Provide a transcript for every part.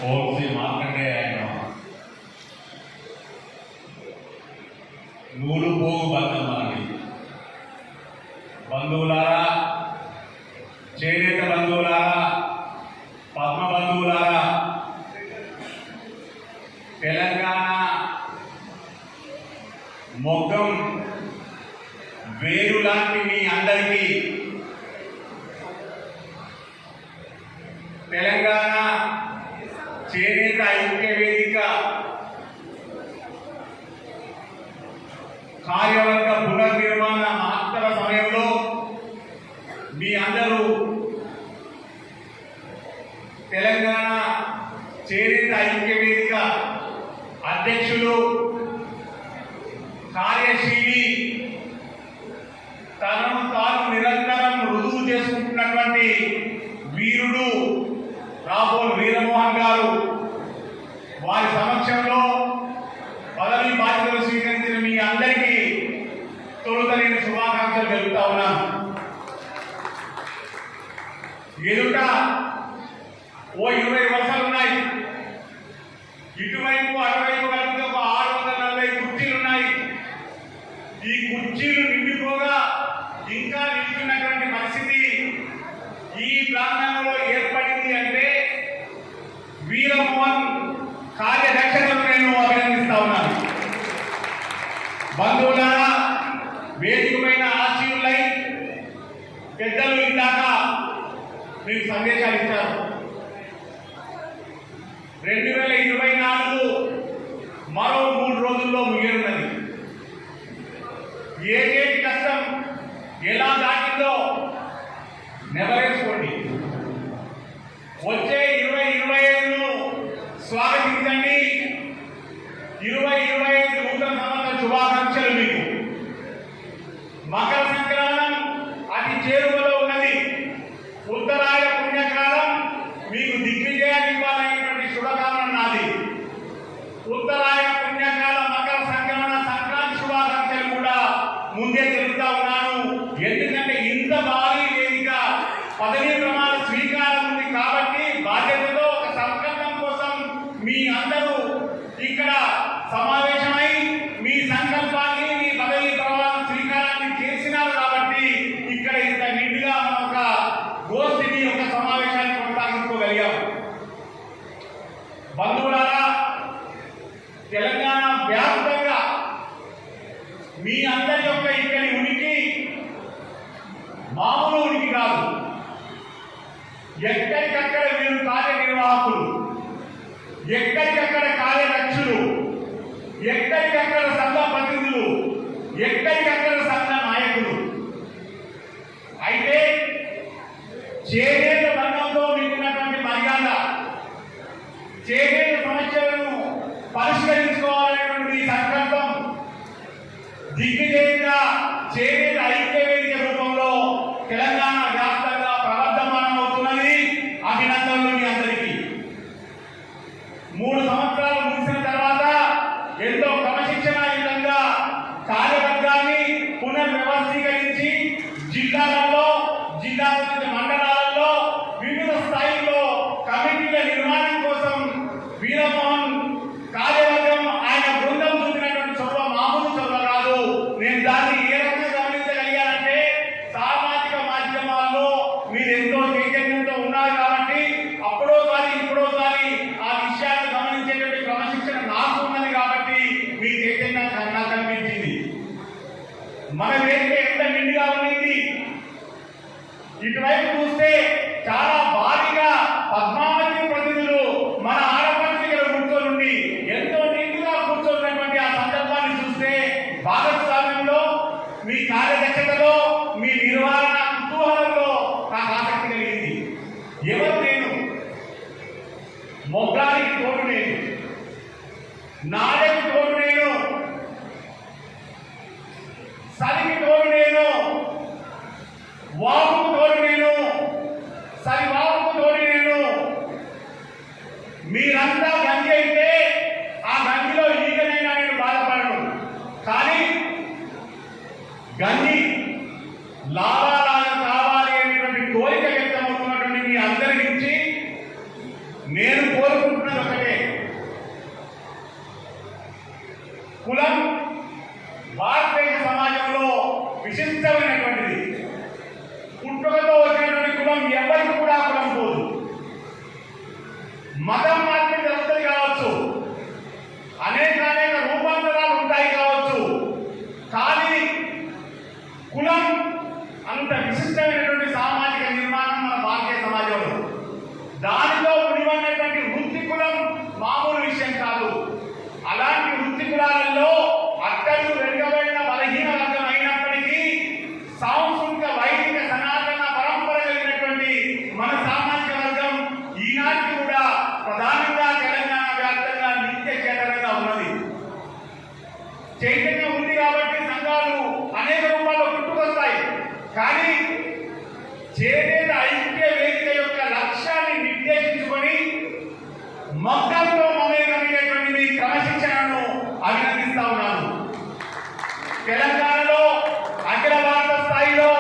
ఓం శ్రీ మార్కండేయాయ నమః. నూలు పోగు బంధం మనది. బంధువులారా, చేనేత బంధువులారా, పద్మ బంధువులారా, తెలంగాణ మొగ్గం వేరు లాంటి మీ అందరికీ తెలంగాణ చేనేత ఐక్య వేదిక కార్యవర్గ పునర్నిర్మాణ మహత్తర సమయంలో మీ అందరూ తెలంగాణ చేనేత ఐక్య వేదిక అధ్యక్షులు కార్యశీలి తనను తాను నిరంతరం రుజువు చేసుకుంటున్నటువంటి వీరుడు రాబోల్ వీరమోహన్ గారు వారి సమక్షంలో పదవి బాధ్యతలు స్వీకరించిన మీ అందరికీ తొలుత నేను శుభాకాంక్షలు తెలుపుతా ఉన్నాను. ఎదుట ఓ 20 వరుసలు ఉన్నాయి. ఇటువైపు అటువైపు కలిపి ఒక 640 కుర్చీలు ఉన్నాయి. ఈ కుర్చీలు నిండిపోగా ఇంకా నిల్చున్నటువంటి పరిస్థితి ఈ ప్రాంగణంలో ఏర్పడింది అంటే వీరమోహన్ కార్యదక్షతను నేను అభినందిస్తా ఉన్నాను. బంధువులారా, వేదికమైన ఆశీనులై పెద్దలు ఇందాక మీకు సందేశాలు ఇచ్చారు. 2024 మరో 3 రోజుల్లో ముగియనున్నది. ఏదేటి కష్టం ఎలా దాటిందో నెవరేసుకోండి. వచ్చే 2025ను స్వాగతించండి. 2025 నూతన సంవత్సర శుభాకాంక్షలు మీకు. మకర సంక్రాంతి అతి చేరువలో ఉన్నది. ఉత్తరాయణ పుణ్యకాలం మీకు దిగ్విజయాన్ని ఇవ్వాలనేటువంటి శుభకామన నాది. ఉత్తరాయణ పుణ్యకాలం మకర సంక్రాంతి శుభాకాంక్షలు కూడా ముందే తెలుపుతా ఉన్నాను. ఎందుకంటే ఇంత భారీ వేదిక పదవీ ప్రమాణ స్వీకారం ఉంది కాబట్టి బాధ్యతతో ఒక సంకల్పం కోసం మీ అందరూ ఇక్కడ సమావేశమై మీ సంకల్పాన్ని మీ పదవీ ప్రమాణ స్వీకారాన్ని చేసినారు కాబట్టి ఇక్కడ ఇంత నిండుగా మనం ఒక గోష్ఠిని ఒక సమావేశాన్ని కొనసాగించుకోగలిగాం. బంధువులారా, తెలంగాణ వ్యాప్తంగా మీ అందరి యొక్క ఇక్కడి ఉనికి మామూలు ఉనికి కాదు. ఎక్కడికక్కడ మీరు కార్యనిర్వాహకులు, ఎక్కడికక్కడ కార్యదక్షులు, ఎక్కడికక్కడ సంఘ ప్రతినిధులు, ఎక్కడికక్కడ సంఘ నాయకులు. అయితే చేనేత రంగంలో మీకున్నటువంటి మర్యాద, చేనేత సమస్యలను పరిష్కరించుకోవాలనేటువంటి సంకల్పం దిగ్విజయంగా చేనేత ఐక్య వేదిక రూపంలో తెలంగాణ వ్యాప్తంగా ప్రవర్ధమానమవుతున్నది. అభినందనలు మీ అందరికీ. 3 సంవత్సరాలు ముగిసిన తర్వాత ఎంతో క్రమశిక్షణాయుతంగా కార్యవర్గాన్ని పునర్వ్యవస్థీకరించి జిల్లాలలో, జిల్లా మండలాలలో వివిధ స్థాయిల్లో కమిటీల నిర్మాణం కోసం వీరమోహన్ కార్యవర్గం ఆయన బృందం చూపినటువంటి చొరవ మామూలు చొరవ కాదు. నేను దాన్ని ఏ రకంగా గమనించగలిగానంటే సామాజిక మాధ్యమాల్లో మీరు ఎంతో చైతన్యంతో ఉన్నారు కాబట్టి అప్పుడోసారి ఇప్పుడోసారి ఆ విషయాన్ని గమనించేటువంటి క్రమశిక్షణ నాకు ఉన్నది కాబట్టి మీ చైతన్యం నాకు కనిపించింది. మన వేదిక ఎంత నిండుగా ఉండింది. ఇటువైపు చూస్తే చాలా భారీగా పద్మావతి ప్రతినిధులు మన ఆడపడుచులు కూర్చొని ఎంతో నిండుగా కూర్చోన్నటువంటి ఆ సందర్భాన్ని చూస్తే భాగస్వామ్యంలో, మీ కార్యదక్షతలో, మీ నిర్వహణ కుతూహలంలో నాకు ఆసక్తి కలిగింది. ఎవరు నేను? మొగ్గానికి తోడు నేను, నాడకు తోడు నేను, సరికి తోడు నేను, వాముకు తోడు నేను, సరివాముకు తోడు నేను. మీరంతా గంజి అయితే ఆ గంజిలో ఈగనైనా నేను బాధపడను. కానీ గంజి లాభాలను కావాలి అనేటువంటి కోరిక వ్యక్తమవుతున్నటువంటి మీ అందరి నుంచి నేను కోరుకుంటున్నది మొత్తంతో మమేకమయ్యేటువంటి మీ క్రమశిక్షణను అభినందిస్తా ఉన్నాను. తెలంగాణలో అఖిల భారత స్థాయిలో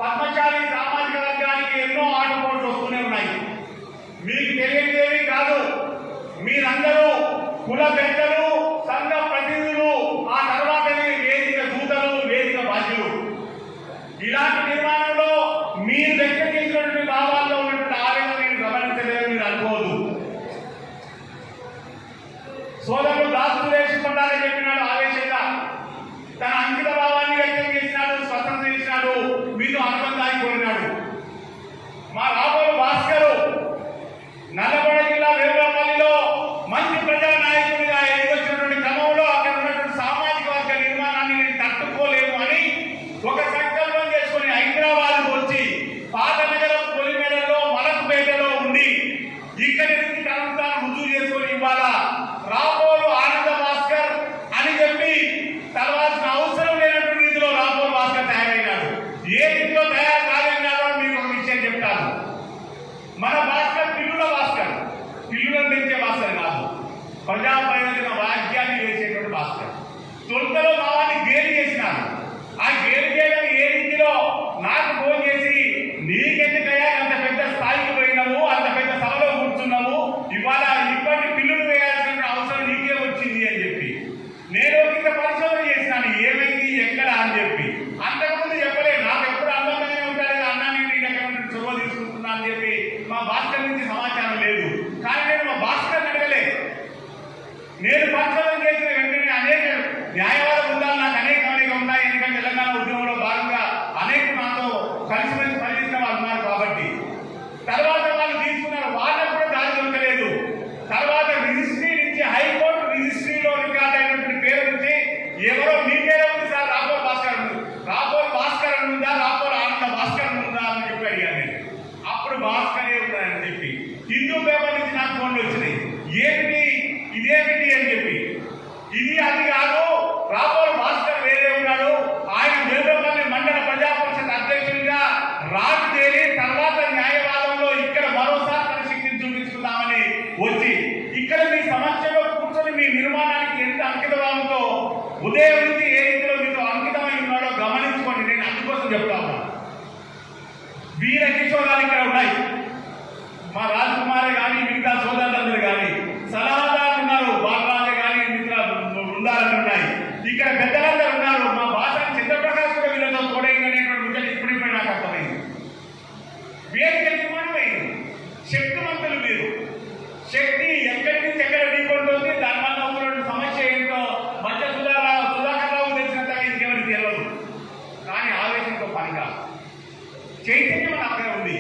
పద్మశాలి సామాజిక వర్గానికి ఎన్నో ఆటుపోట్లు వస్తూనే ఉన్నాయి. మీకు తెలియనిదేమీ కాదు. మీరందరూ కుల పెద్దలు, సంఘ ప్రతినిధులు, ఆ తర్వాతనే వేదిక దూతలు, వేదిక బాధ్యులు. ఇలాంటి నిర్మాణంలో మీరు వ్యక్తం చేసినటువంటి భావాల్లో ఉన్నటువంటి ఆవేదన నేను గమనించలేదని మీరు అనుకోవద్దు. సోదరుడు దాసులేసి పొందాలని చెప్పినాడు ఆవేశంగా, తన అంకిత భావాన్ని వ్యక్తం చేసినాడు, స్వతంత్రం చేసినాడు, మీతో అనుబంధాన్ని కోరినాడు. మా రాబోలు భాస్కరు నల్లగొండ జిల్లా వేములపల్లిలో మంచి ప్రజా నాయకుడిగా ఎదిగొచ్చినటువంటి క్రమంలో అక్కడ ఉన్నటువంటి సామాజిక వర్గ నిర్మాణాన్ని నేను తట్టుకోలేము అని ఒక సంకల్పం చేసుకుని హైదరాబాద్ వచ్చి పాత నగరం పొలిమేరలో మలక్పేటలో ఉండి ఇక్కడి నుంచి తనను తాను రుజువు చేసుకుని ఇవాళ రాబోలు ఆనంద భాస్కర్ అని చెప్పి తలవాల్సిన అవసరం లేనటువంటి రీతిలో రాబోలు భాస్కర్ తయారైనాడు. ఏ రీతిలో తయారు కాలేనాడో మీకు ఒక విషయం చెప్తాను. మన భాస్కర్ పిల్లులను పెంచే భాస్కర్ కాదు, ప్రజా ప్రయోజన వాక్యాన్ని వేసేటువంటి భాస్కర్. తొలుతలో భావాన్ని గేలి చేసినాడు. ఆ గేలి చేయడం ఏ రీతిలో నాకు ఫోన్ చేసి నీకెందుకయ్యా అంత పెద్ద స్థాయికి పోయినావు, అంత పెద్ద సభలో కూర్చున్నావు, ఇవాళ ఇప్పటి పిల్లులు వేయాల్సిన అవసరం నీకే వచ్చింది అని చెప్పి నేను ఇంత పరిశోధన చేసినాను, ఏమైంది ఎక్కడ అని చెప్పి. అంతకుముందు చెప్పలే, నాకు ఎప్పుడు అందంగానే ఉంటాడు అన్నా, నేను ఈ రకమైన చొరవ తీసుకుంటున్నా అని చెప్పి మా భాస్కర్ నుంచి సమాచారం లేదు. కానీ నేను మా భాస్కర్ అడగలేదు. నేను పరిశోధన చేసిన వెంటనే అనేక న్యాయవాద బృందాలు నాకు అనేక ఉన్నాయి. ఎందుకంటే తెలంగాణ ఉద్యమంలో భాగంగా అనేక నాతో కలిసిమెలిసి పనిచేసిన వాళ్ళు ఉన్నారు కాబట్టి. తర్వాత వాళ్ళు తీసుకున్నారు, వాళ్ళకు కూడా దారి దొరకలేదు. తర్వాత రిజిస్ట్రీ నుంచి హైకోర్టు రిజిస్ట్రీలో రికార్డ్ అయినటువంటి పేరు నుంచి ఎవరో మీ పేరు ఉంది సార్, రాబోల్ భాస్కర్ ఉంది, రాబోల్ భాస్కర్ ఉందా, రాబోల్ ఆనంద భాస్కర్ ఉందా అని చెప్పి అడిగాను నేను. అప్పుడు భాస్కరే ఉన్నాయని చెప్పి హిందూ పేపర్ నుంచి నాకు ఫోన్లు వచ్చినాయి, ఏమిటి ఇదేమిటి అని చెప్పి. ఇది అది కాదు, రాబోల్ భాస్కర్ వేరే ఉన్నాడు, ఆయన వేదపల్లి మండల ప్రజా పరిషత్ అధ్యక్షుడిగా రాజు తేలి తర్వాత న్యాయవాదంలో ఇక్కడ మరోసారి తన శక్తిని చూపించుకుందామని వచ్చి ఇక్కడ మీ సమస్యలో కూర్చొని మీ నిర్మాణానికి ఎంత అంకిత భావంతో ఉదయం నుంచి ఏ రీతిలో మీతో అంకితమై ఉన్నాడో గమనించుకోండి. నేను అందుకోసం చెప్తా ఉన్నాను. వీర కిషోరాలు ఇక్కడ ఉన్నాయి, మా రాజకుమారే కానీ మిగతా సోదరులందరూ కానీ సలహాదారులు ఉన్నారు, బాలరాజే కానీ మిగతా బృందాలు ఉన్నాయి, ఇక్కడ పెద్దలందరూ ఉన్నారు. మా భాషను చంద్రప్రకాశ్ కూడా వీళ్ళతో తోడైందనేటువంటి ముచ్చట ఇప్పుడిప్పుడే నాకు అర్థమైంది. వేదిక నిర్మాణమైంది, శక్తివంతులు మీరు. శక్తి ఎక్కడి నుంచి ఎక్కడ ఢీకొంటుంది, దానివల్ల ఉన్నటువంటి సమస్య ఏంటో మధ్య సుధాకర్ రావు తెలిసినంతగా ఇంకెవరికి తెలియదు. కానీ ఆవేశంతో పని కాదు, చైతన్యం మన అక్కడ ఉంది.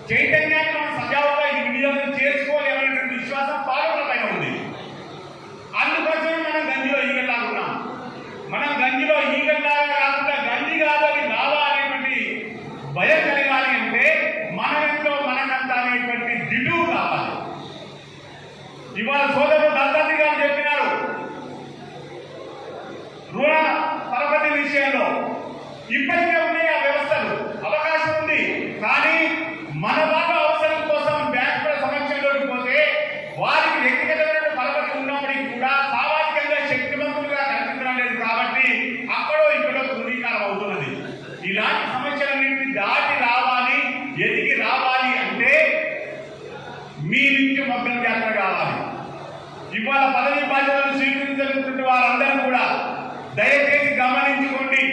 చైతన్యాన్ని మనం సజావుగా ఈ వినియోగం చేసుకోలేమనేటువంటి విశ్వాసం పాలకుల పైన ఉంది. అందుకోసమే మనం గంజిలో ఈగల్లాగా ఉన్నాం. మనం గంజిలో ఈగల్లాగా కాకుండా గంజి కాదు అది లావా అనేటువంటి భయం కలగాలి అంటే మనమెంతో మనకంత అనేటువంటి దిడువు కావాలి. ఇవాళ సోదరుడు దత్తాత్రి గారు చెప్పినారు, రుణ పరపతి విషయంలో ఇప్పటికే ఉన్నాయి ఆ వ్యవస్థలు, అవకాశం ఉంది. కానీ మన వాళ్ళ అవసరం కోసం బ్యాంకుల సమక్షంలోకి పోతే వారికి వ్యక్తిగతమైన పరపతి ఉన్నప్పటికీ కూడా సామాజికంగా శక్తివంతులుగా కనిపించడం లేదు. కాబట్టి అక్కడో ఇక్కడో ధృవీకరణ అవుతున్నది. ఇలాంటి సమస్యలన్నింటినీ దాటి రావాలి, ఎదిగి రావాలి అంటే మీ నుంచి మొత్తం జాతర కావాలి. ఇవాళ పదవి బాధ్యతలు స్వీకరించినటువంటి వారందరూ కూడా దయచేసి గమనించుకోండి.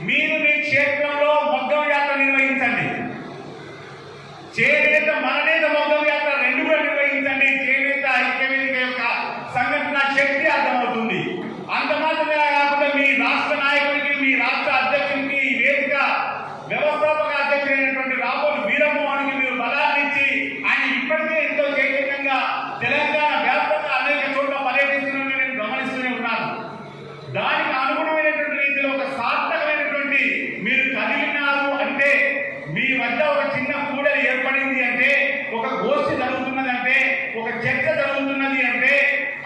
మీరు మీ క్షేత్రంలో మొగ్గం యాత్ర నిర్వహించండి. చేనేత మననేత మొగ్గం యాత్ర రెండు కూడా నిర్వహించండి. చేనేత ఐక్యవేదిక యొక్క సంఘటన శక్తి అర్థమవుతుంది. అంత మాత్రమే కాకుండా మీ రాష్ట్ర నాయకుడికి, మీ రాష్ట్ర అధ్యక్షుడికి, వేదిక వ్యవస్థాపక అధ్యక్షుడైనటువంటి రాబోలు వీరమోహన్కి మీరు బలాన్ని ఇచ్చి ఆయన ఇప్పటికే ఎంతో చైతన్యంగా తెలంగాణ వ్యాప్తంగా అనేక చోట్ల పర్యటిస్తున్న నేను గమనిస్తూనే ఉన్నాను. దానికి అనుగుణమైనటువంటి రీతిలో ఒక సార్థకమైనటువంటి మీరు కదిలినారు అంటే, మీ వద్ద ఒక చిన్న కూడలి ఏర్పడింది అంటే, ఒక గోష్ఠి జరుగుతున్నది అంటే, ఒక చర్చ జరుగుతున్నది అంటే,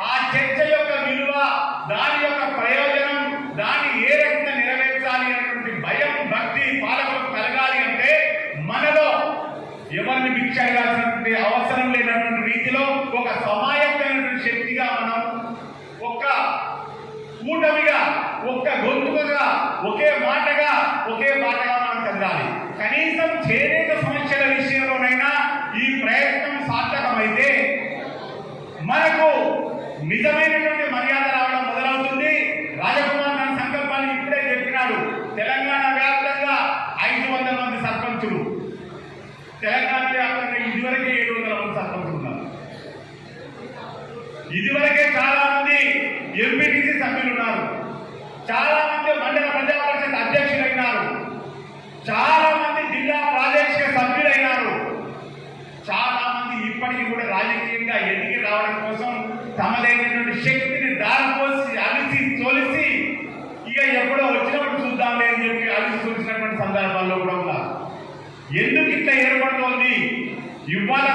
ఆ చర్చ యొక్క విలువ, దాని యొక్క ప్రయోజనం, దాన్ని ఏ రకంగా నెరవేర్చాలి అనేటువంటి భయం, భక్తి పాలకులకు కలగాలి అంటే మనలో ఎవరిని భిక్ష అడగాల్సినటువంటి అవసరం లేనటువంటి రీతిలో ఒక సమాయత్తమైనటువంటి శక్తిగా మనం ఒక్క కూటమిగా ఒక్క గొంతుకగా ఒకే మాటగా మనం కదలాలి. కనీసం చేనేత సమస్యల విషయంలోనైనా ఈ ప్రయత్నం సార్థకమైతే మనకు నిజమైనటువంటి మర్యాద రావడం మొదలవుతుంది. రాజకుమార్ తన సంకల్పాన్ని ఇప్పుడే చెప్పినాడు. తెలంగాణ వ్యాప్తంగా 500 మంది సర్పంచులు, తెలంగాణ వ్యాప్తంగా ఇదివరకే 700 మంది సర్పంచులు ఉన్నారు. ఇదివరకే చాలా మంది ఎంపీటీసీ సభ్యులు ఉన్నారు, చాలా మంది మండల ప్రజా పరిషత్ అధ్యక్షులైనారు, చాలా మంది జిల్లా ప్రాదేశిక సభ్యులైనారు. చాలా మంది ఇప్పటికీ కూడా రాజకీయంగా ఎదిగి రావడం కోసం తమదైనటువంటి శక్తిని దారిపోసి అలిసి తోలిసి ఇక ఎప్పుడో వచ్చినప్పుడు చూద్దాంలే అని చెప్పి అలిసి చూసినటువంటి సందర్భాల్లో కూడా ఉన్నారు. ఎందుకు ఇట్లా ఏర్పడుతోంది? ఇవాళ